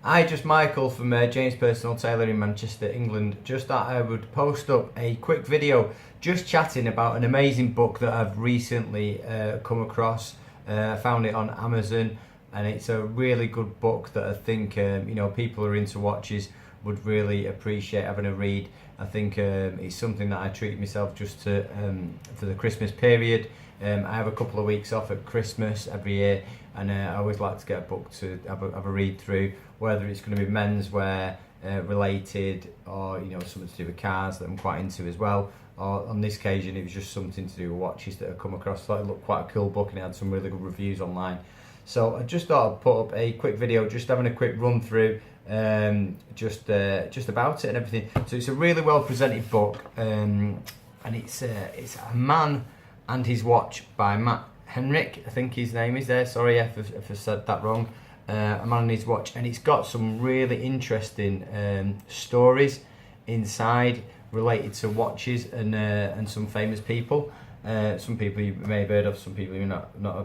Hi, just Michael from James Personal Tailor in Manchester, England. Just thought I would post up a quick video just chatting about an amazing book that I've recently come across. I found it on Amazon, and it's a really good book that I think people who are into watches would really appreciate having a read. I think it's something that I treat myself just to for the Christmas period. I have a couple of weeks off at Christmas every year, and I always like to get a book to have a read through, whether it's going to be menswear related or something to do with cars that I'm quite into as well. Or on this occasion it was just something to do with watches that I come across. Thought it looked quite a cool book and it had some really good reviews online. So I just thought I'd put up a quick video just having a quick run through just about it and everything. So it's a really well presented book, and it's a man and his watch by Matt Hranek, I think his name is there. Sorry if I said that wrong. A man and his watch, and it's got some really interesting stories inside related to watches and some famous people. Some people you may have heard of, some people you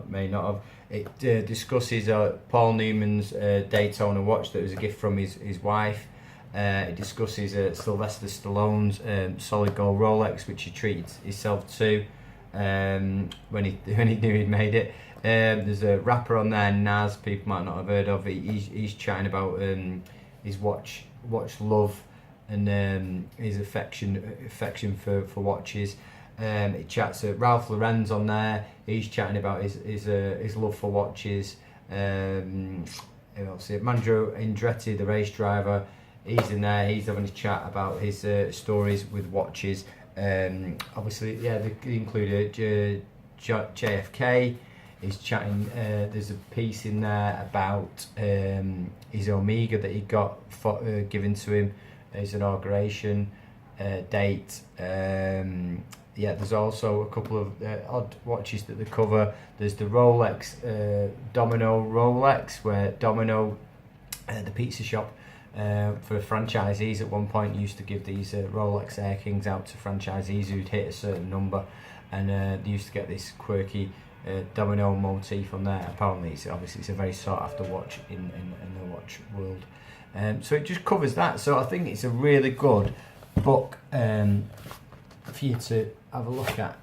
may not have. It discusses Paul Newman's Daytona watch that was a gift from his wife. It discusses Sylvester Stallone's solid gold Rolex, which he treated himself to when he knew he'd made it. There's a rapper on there, Nas, people might not have heard of. He's chatting about his watch love and his affection for watches. He chats Ralph Lauren's on there. He's chatting about his love for watches. Obviously, Andretti, the race driver, he's in there. He's having a chat about his stories with watches. Obviously, yeah, they include JFK. He's chatting. There's a piece in there about his Omega that he got given to him, his inauguration date. There's also a couple of odd watches that they cover. There's the Rolex, Domino Rolex, where Domino, the pizza shop, for franchisees at one point used to give these Rolex Air Kings out to franchisees who'd hit a certain number, and they used to get this quirky domino motif on there. Apparently it's a very sought after watch in the watch world. So it just covers that. So I think it's a really good book for you to have a look at,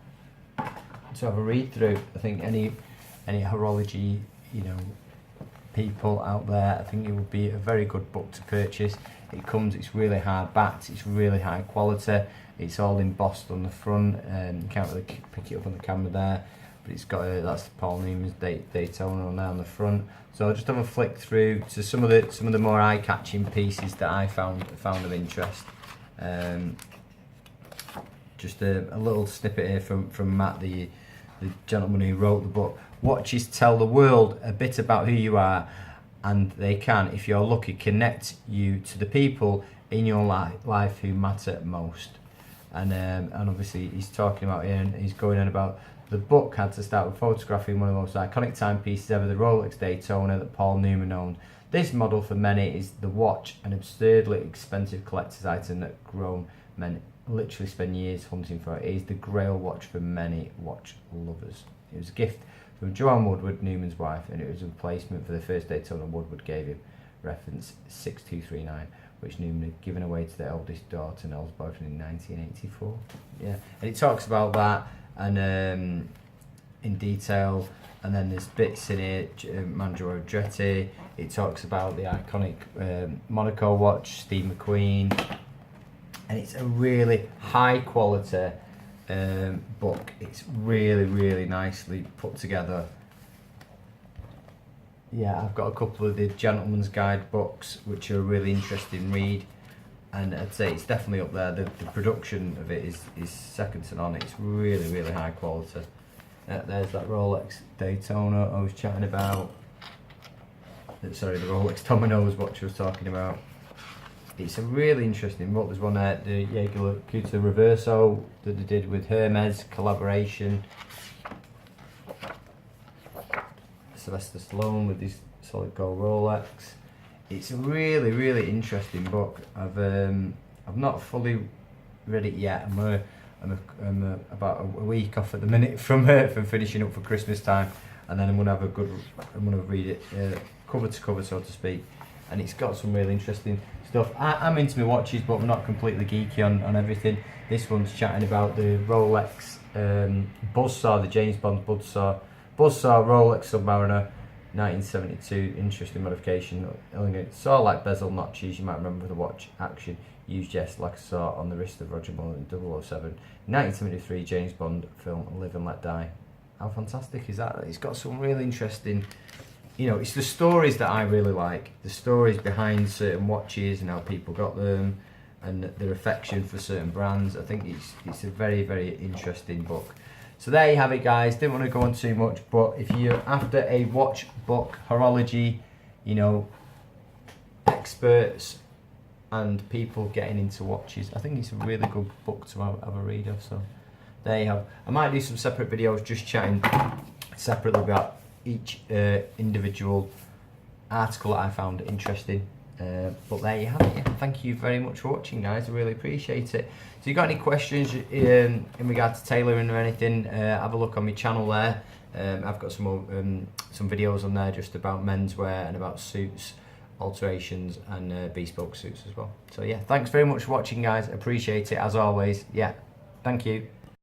to have a read through. I think any horology people out there, I think it would be a very good book to purchase. It's really hard backed, it's really high quality, it's all embossed on the front, you can't really pick it up on the camera there, but it's got that's Paul Newman's Daytona on there on the front. So I'll just have a flick through to some of the more eye-catching pieces that I found of interest. Just a little snippet here from Matt, the gentleman who wrote the book. Watches tell the world a bit about who you are, and they can, if you're lucky, connect you to the people in your life who matter most. And obviously he's talking about here, and he's going on about the book had to start with photographing one of the most iconic timepieces ever, the Rolex Daytona that Paul Newman owned. This model for many is the watch, an absurdly expensive collector's item that grown men literally spend years hunting for. It is the grail watch for many watch lovers. It was a gift from Joanne Woodward, Newman's wife, and it was a replacement for the first Daytona Woodward gave him, reference 6239, which Newman had given away to their eldest daughter, Nell's boyfriend, in 1984. Yeah, and it talks about that and in detail. And then there's bits in it, Andretti. It talks about the iconic Monaco watch, Steve McQueen, and it's a really high quality book. It's really nicely put together. Yeah, I've got a couple of the Gentleman's Guide books which are a really interesting read, and I'd say it's definitely up there. The production of it is second to none. It's really high quality. There's that Rolex Daytona I was chatting about. Sorry, the Rolex Domino's watch I was talking about. It's a really interesting book. There's one there, the Jaeger LaCuta Reverso that they did with Hermes collaboration. Sylvester Stallone with his solid gold Rolex. It's a really interesting book. I've not fully read it yet. I'm about a week off at the minute from finishing up for Christmas time, and then I'm gonna read it cover to cover, so to speak. and it's got some really interesting stuff. I'm into my watches, but I'm not completely geeky on everything. This one's chatting about the Rolex Buzzsaw, the James Bond Buzzsaw Rolex Submariner 1972, interesting modification. Saw like bezel notches, you might remember the watch action. Used yes like a saw on the wrist of Roger Moore in 007. 1973 James Bond film Live and Let Die. How fantastic is that? It's got some really interesting, you know, it's the stories that I really like. The stories behind certain watches and how people got them and their affection for certain brands. I think it's a very, very interesting book. So there you have it, guys. Didn't want to go on too much, but if you're after a watch book, horology, you know, experts and people getting into watches, I think it's a really good book to have a read of. So there you have. I might do some separate videos just chatting separately about each individual article that I found interesting. But there you have it. Yeah, thank you very much for watching, guys. I really appreciate it. So if you've got any questions in regard to tailoring or anything, have a look on my channel there. I've got some videos on there just about menswear and about suits, alterations and bespoke suits as well. So yeah, thanks very much for watching, guys. Appreciate it as always. Yeah, thank you.